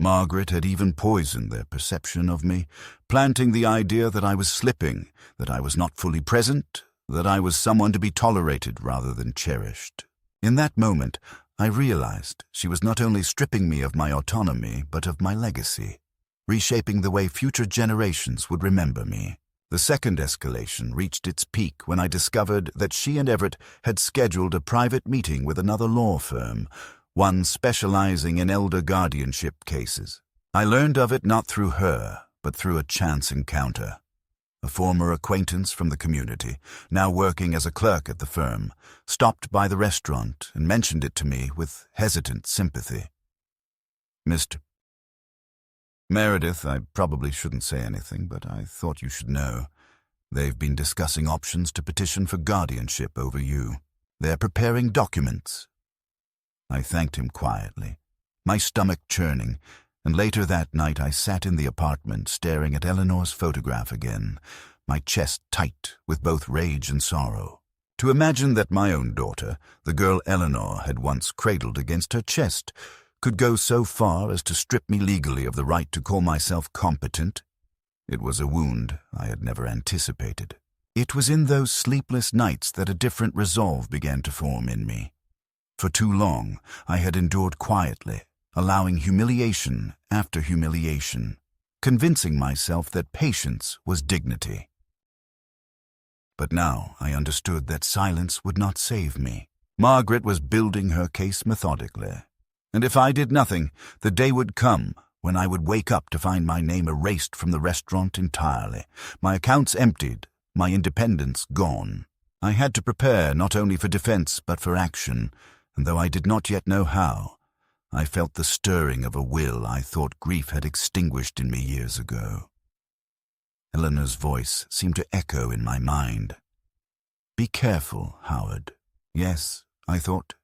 Margaret had even poisoned their perception of me, planting the idea that I was slipping, that I was not fully present, that I was someone to be tolerated rather than cherished. In that moment, I realized she was not only stripping me of my autonomy, but of my legacy, reshaping the way future generations would remember me. The second escalation reached its peak when I discovered that she and Everett had scheduled a private meeting with another law firm, one specializing in elder guardianship cases. I learned of it not through her, but through a chance encounter. A former acquaintance from the community, now working as a clerk at the firm, stopped by the restaurant and mentioned it to me with hesitant sympathy. "Mr. Meredith, I probably shouldn't say anything, but I thought you should know. They've been discussing options to petition for guardianship over you. They're preparing documents." I thanked him quietly, my stomach churning, and later that night I sat in the apartment staring at Eleanor's photograph again, my chest tight with both rage and sorrow. To imagine that my own daughter, the girl Eleanor had once cradled against her chest, could go so far as to strip me legally of the right to call myself competent. It was a wound I had never anticipated. It was in those sleepless nights that a different resolve began to form in me. For too long, I had endured quietly, allowing humiliation after humiliation, convincing myself that patience was dignity. But now I understood that silence would not save me. Margaret was building her case methodically, and if I did nothing, the day would come when I would wake up to find my name erased from the restaurant entirely, my accounts emptied, my independence gone. I had to prepare not only for defense but for action, and though I did not yet know how, I felt the stirring of a will I thought grief had extinguished in me years ago. Eleanor's voice seemed to echo in my mind. "Be careful, Howard." Yes, I thought,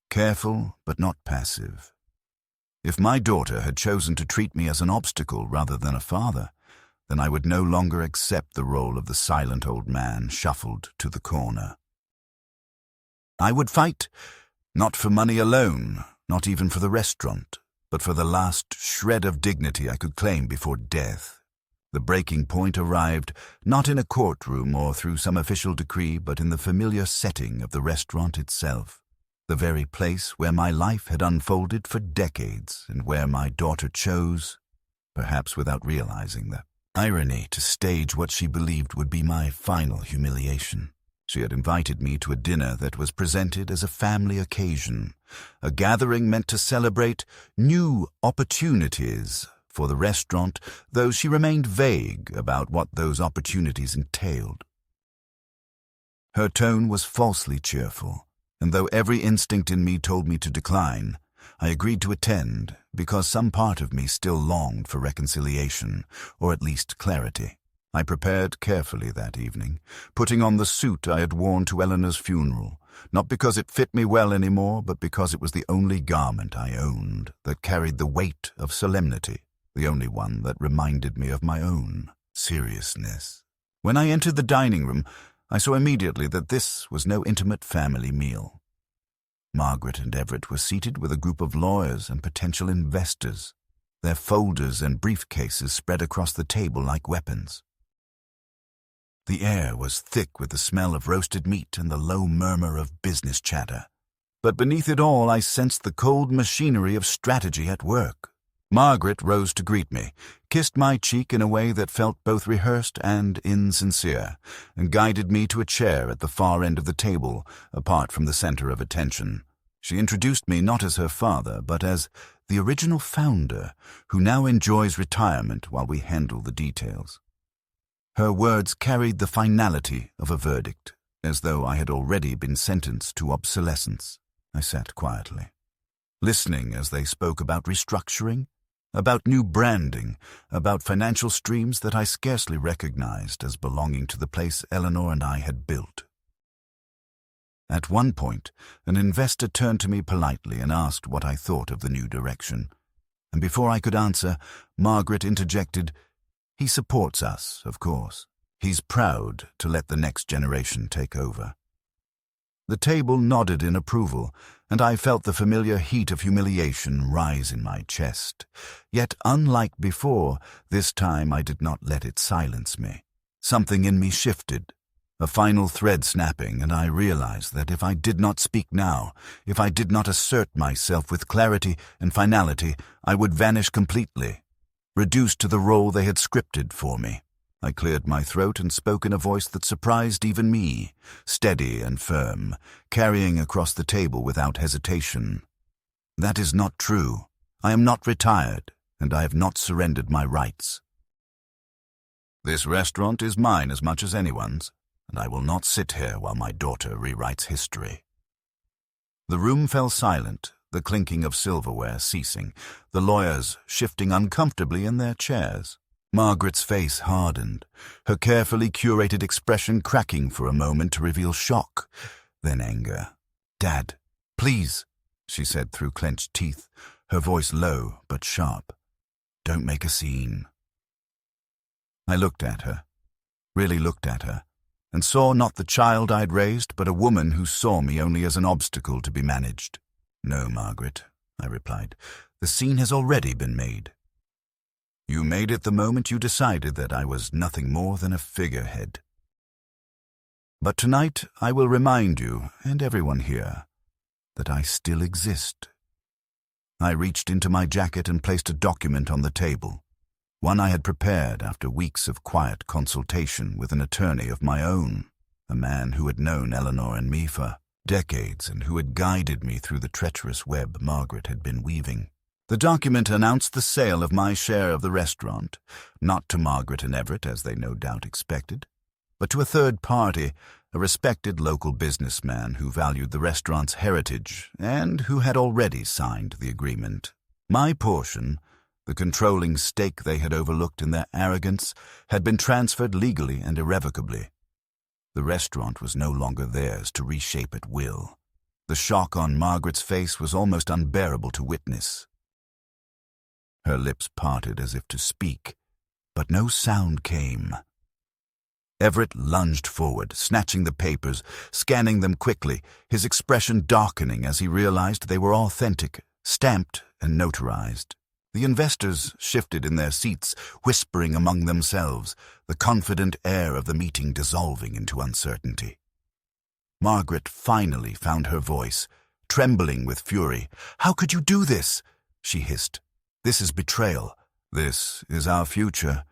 careful but not passive. If my daughter had chosen to treat me as an obstacle rather than a father, then I would no longer accept the role of the silent old man shuffled to the corner. I would fight, not for money alone, not even for the restaurant, but for the last shred of dignity I could claim before death. The breaking point arrived not in a courtroom or through some official decree, but in the familiar setting of the restaurant itself, the very place where my life had unfolded for decades and where my daughter chose, perhaps without realizing the irony, to stage what she believed would be my final humiliation. She had invited me to a dinner that was presented as a family occasion, a gathering meant to celebrate new opportunities for the restaurant, though she remained vague about what those opportunities entailed. Her tone was falsely cheerful, and though every instinct in me told me to decline, I agreed to attend because some part of me still longed for reconciliation, or at least clarity. I prepared carefully that evening, putting on the suit I had worn to Eleanor's funeral, not because it fit me well anymore, but because it was the only garment I owned that carried the weight of solemnity, the only one that reminded me of my own seriousness. When I entered the dining room, I saw immediately that this was no intimate family meal. Margaret and Everett were seated with a group of lawyers and potential investors, their folders and briefcases spread across the table like weapons. The air was thick with the smell of roasted meat and the low murmur of business chatter. But beneath it all, I sensed the cold machinery of strategy at work. Margaret rose to greet me, kissed my cheek in a way that felt both rehearsed and insincere, and guided me to a chair at the far end of the table, apart from the center of attention. She introduced me not as her father, but as the original founder, who now enjoys retirement while we handle the details. Her words carried the finality of a verdict, as though I had already been sentenced to obsolescence. I sat quietly, listening as they spoke about restructuring, about new branding, about financial streams that I scarcely recognized as belonging to the place Eleanor and I had built. At one point, an investor turned to me politely and asked what I thought of the new direction. And before I could answer, Margaret interjected, "He supports us, of course. He's proud to let the next generation take over." The table nodded in approval, and I felt the familiar heat of humiliation rise in my chest. Yet, unlike before, this time I did not let it silence me. Something in me shifted, a final thread snapping, and I realized that if I did not speak now, if I did not assert myself with clarity and finality, I would vanish completely, reduced to the role they had scripted for me. I cleared my throat and spoke in a voice that surprised even me, steady and firm, carrying across the table without hesitation. "That is not true. I am not retired, and I have not surrendered my rights. This restaurant is mine as much as anyone's, and I will not sit here while my daughter rewrites history." The room fell silent, the clinking of silverware ceasing, the lawyers shifting uncomfortably in their chairs. Margaret's face hardened, her carefully curated expression cracking for a moment to reveal shock, then anger. "Dad, please," she said through clenched teeth, her voice low but sharp. "Don't make a scene." I looked at her, really looked at her, and saw not the child I'd raised, but a woman who saw me only as an obstacle to be managed. "No, Margaret," I replied. "The scene has already been made. You made it the moment you decided that I was nothing more than a figurehead. But tonight I will remind you, and everyone here, that I still exist." I reached into my jacket and placed a document on the table, one I had prepared after weeks of quiet consultation with an attorney of my own, a man who had known Eleanor and me for decades and who had guided me through the treacherous web Margaret had been weaving. The document announced the sale of my share of the restaurant, not to Margaret and Everett, as they no doubt expected, but to a third party, a respected local businessman who valued the restaurant's heritage and who had already signed the agreement. My portion, the controlling stake they had overlooked in their arrogance, had been transferred legally and irrevocably. The restaurant was no longer theirs to reshape at will. The shock on Margaret's face was almost unbearable to witness. Her lips parted as if to speak, but no sound came. Everett lunged forward, snatching the papers, scanning them quickly, his expression darkening as he realized they were authentic, stamped and notarized. The investors shifted in their seats, whispering among themselves, the confident air of the meeting dissolving into uncertainty. Margaret finally found her voice, trembling with fury. "How could you do this?" she hissed. "This is betrayal. This is our future.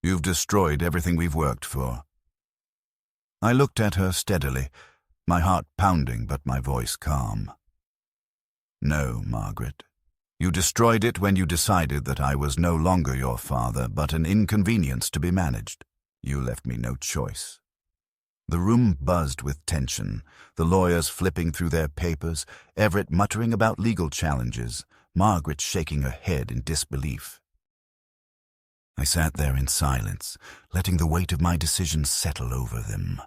You've destroyed everything we've worked for." I looked at her steadily, my heart pounding but my voice calm. "No, Margaret. You destroyed it when you decided that I was no longer your father, but an inconvenience to be managed. You left me no choice. The room buzzed with tension, the lawyers flipping through their papers, Everett muttering about legal challenges, Margaret shaking her head in disbelief. I sat there in silence, letting the weight of my decisions settle over them.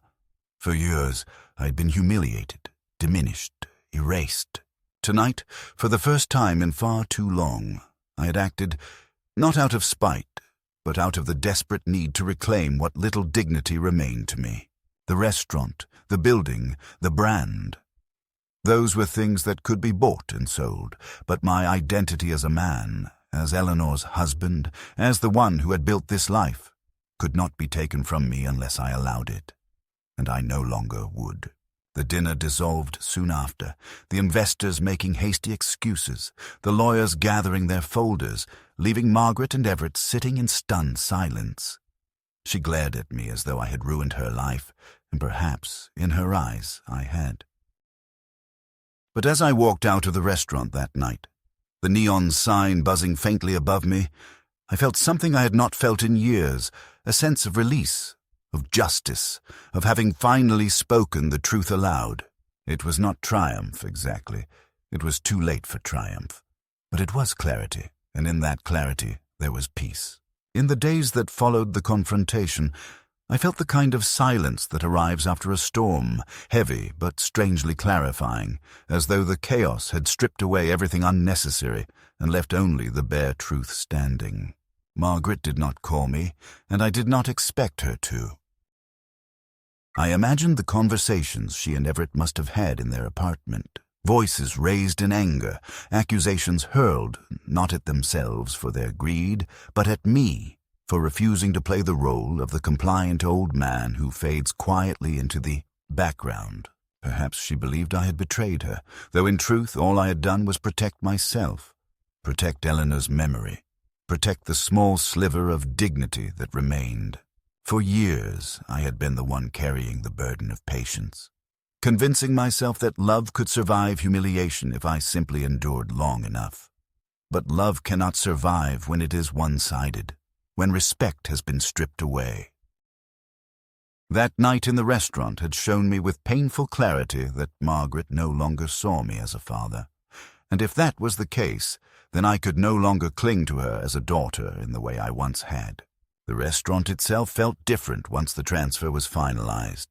For years, I'd been humiliated, diminished, erased. Tonight, for the first time in far too long, I had acted not out of spite, but out of the desperate need to reclaim what little dignity remained to me. The restaurant, the building, the brand. Those were things that could be bought and sold, but my identity as a man, as Eleanor's husband, as the one who had built this life, could not be taken from me unless I allowed it. And I no longer would. The dinner dissolved soon after, the investors making hasty excuses, the lawyers gathering their folders, leaving Margaret and Everett sitting in stunned silence. She glared at me as though I had ruined her life, and perhaps, in her eyes, I had. But as I walked out of the restaurant that night, the neon sign buzzing faintly above me, I felt something I had not felt in years, a sense of release, of justice, of having finally spoken the truth aloud. It was not triumph, exactly. It was too late for triumph. But it was clarity, and in that clarity there was peace. In the days that followed the confrontation, I felt the kind of silence that arrives after a storm, heavy but strangely clarifying, as though the chaos had stripped away everything unnecessary and left only the bare truth standing. Margaret did not call me, and I did not expect her to. I imagined the conversations she and Everett must have had in their apartment, voices raised in anger, accusations hurled, not at themselves for their greed, but at me, for refusing to play the role of the compliant old man who fades quietly into the background. Perhaps she believed I had betrayed her, though in truth all I had done was protect myself, protect Eleanor's memory, protect the small sliver of dignity that remained. For years I had been the one carrying the burden of patience, convincing myself that love could survive humiliation if I simply endured long enough. But love cannot survive when it is one-sided, when respect has been stripped away. That night in the restaurant had shown me with painful clarity that Margaret no longer saw me as a father, and if that was the case, then I could no longer cling to her as a daughter in the way I once had. The restaurant itself felt different once the transfer was finalized.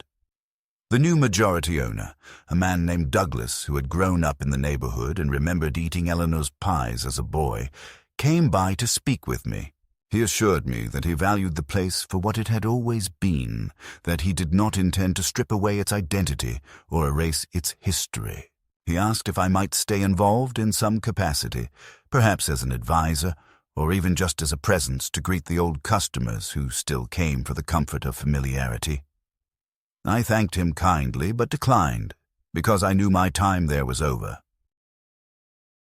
The new majority owner, a man named Douglas who had grown up in the neighborhood and remembered eating Eleanor's pies as a boy, came by to speak with me. He assured me that he valued the place for what it had always been, that he did not intend to strip away its identity or erase its history. He asked if I might stay involved in some capacity, perhaps as an advisor, or even just as a presence to greet the old customers who still came for the comfort of familiarity. I thanked him kindly, but declined, because I knew my time there was over.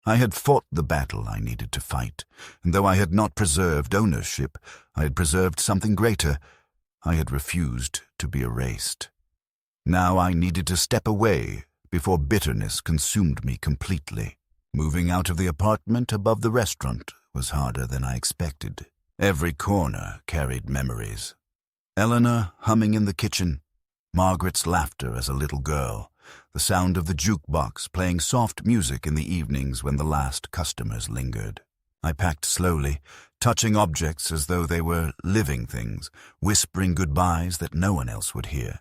I had fought the battle I needed to fight, and though I had not preserved ownership, I had preserved something greater. I had refused to be erased. Now I needed to step away before bitterness consumed me completely. Moving out of the apartment above the restaurant was harder than I expected. Every corner carried memories. Eleanor humming in the kitchen, Margaret's laughter as a little girl, the sound of the jukebox playing soft music in the evenings when the last customers lingered. I packed slowly, touching objects as though they were living things, whispering goodbyes that no one else would hear.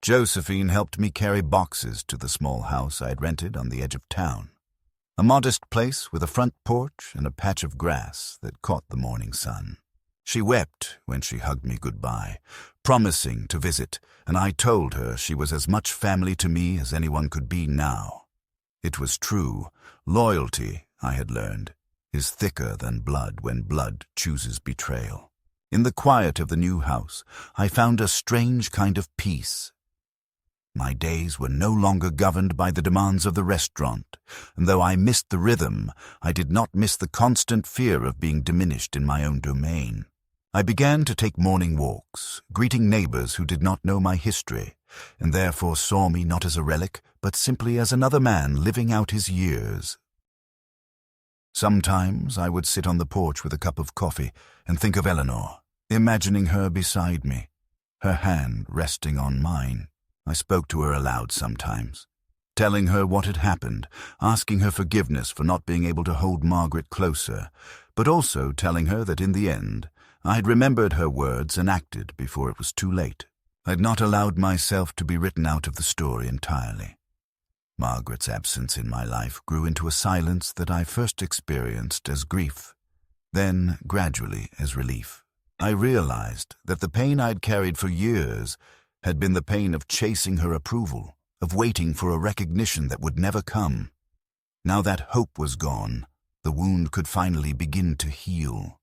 Josephine helped me carry boxes to the small house I had rented on the edge of town, a modest place with a front porch and a patch of grass that caught the morning sun. She wept when she hugged me goodbye, promising to visit, and I told her she was as much family to me as anyone could be now. It was true. Loyalty, I had learned, is thicker than blood when blood chooses betrayal. In the quiet of the new house, I found a strange kind of peace. My days were no longer governed by the demands of the restaurant, and though I missed the rhythm, I did not miss the constant fear of being diminished in my own domain. I began to take morning walks, greeting neighbors who did not know my history, and therefore saw me not as a relic, but simply as another man living out his years. Sometimes I would sit on the porch with a cup of coffee and think of Eleanor, imagining her beside me. her hand resting on mine. I spoke to her aloud sometimes, telling her what had happened, asking her forgiveness for not being able to hold Margaret closer, but also telling her that in the end, I had remembered her words and acted before it was too late. I had not allowed myself to be written out of the story entirely. Margaret's absence in my life grew into a silence that I first experienced as grief, then gradually as relief. I realized that the pain I'd carried for years had been the pain of chasing her approval, of waiting for a recognition that would never come. Now that hope was gone, the wound could finally begin to heal.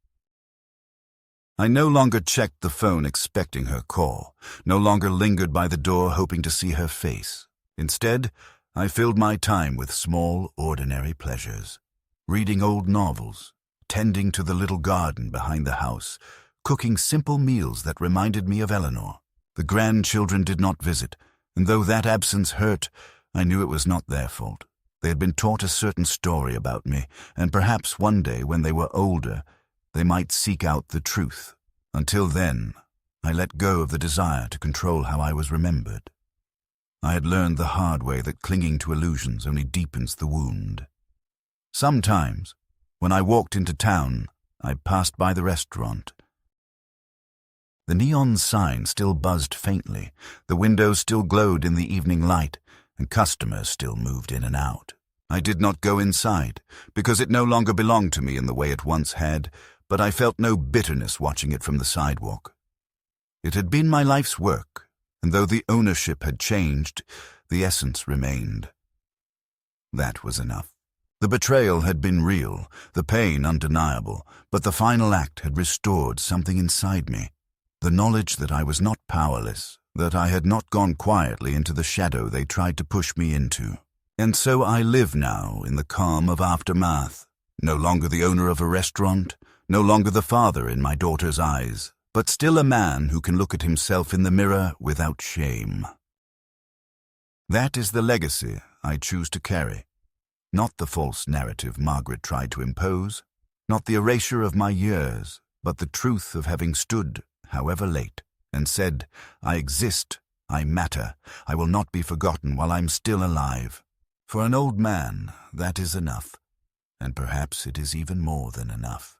I no longer checked the phone expecting her call, no longer lingered by the door hoping to see her face. Instead, I filled my time with small, ordinary pleasures, reading old novels, tending to the little garden behind the house, cooking simple meals that reminded me of Eleanor. The grandchildren did not visit, and though that absence hurt, I knew it was not their fault. They had been taught a certain story about me, and perhaps one day when they were older, they might seek out the truth. Until then, I let go of the desire to control how I was remembered. I had learned the hard way that clinging to illusions only deepens the wound. Sometimes, when I walked into town, I passed by the restaurant. The neon sign still buzzed faintly, the windows still glowed in the evening light, and customers still moved in and out. I did not go inside, because it no longer belonged to me in the way it once had, but I felt no bitterness watching it from the sidewalk. It had been my life's work, and though the ownership had changed, the essence remained. That was enough. The betrayal had been real, the pain undeniable, but the final act had restored something inside me. The knowledge that I was not powerless, that I had not gone quietly into the shadow they tried to push me into. And so I live now in the calm of aftermath, no longer the owner of a restaurant, no longer the father in my daughter's eyes, but still a man who can look at himself in the mirror without shame. That is the legacy I choose to carry, not the false narrative Margaret tried to impose, not the erasure of my years, but the truth of having stood, however late, and said, I exist, I matter, I will not be forgotten while I'm still alive. For an old man, that is enough, and perhaps it is even more than enough.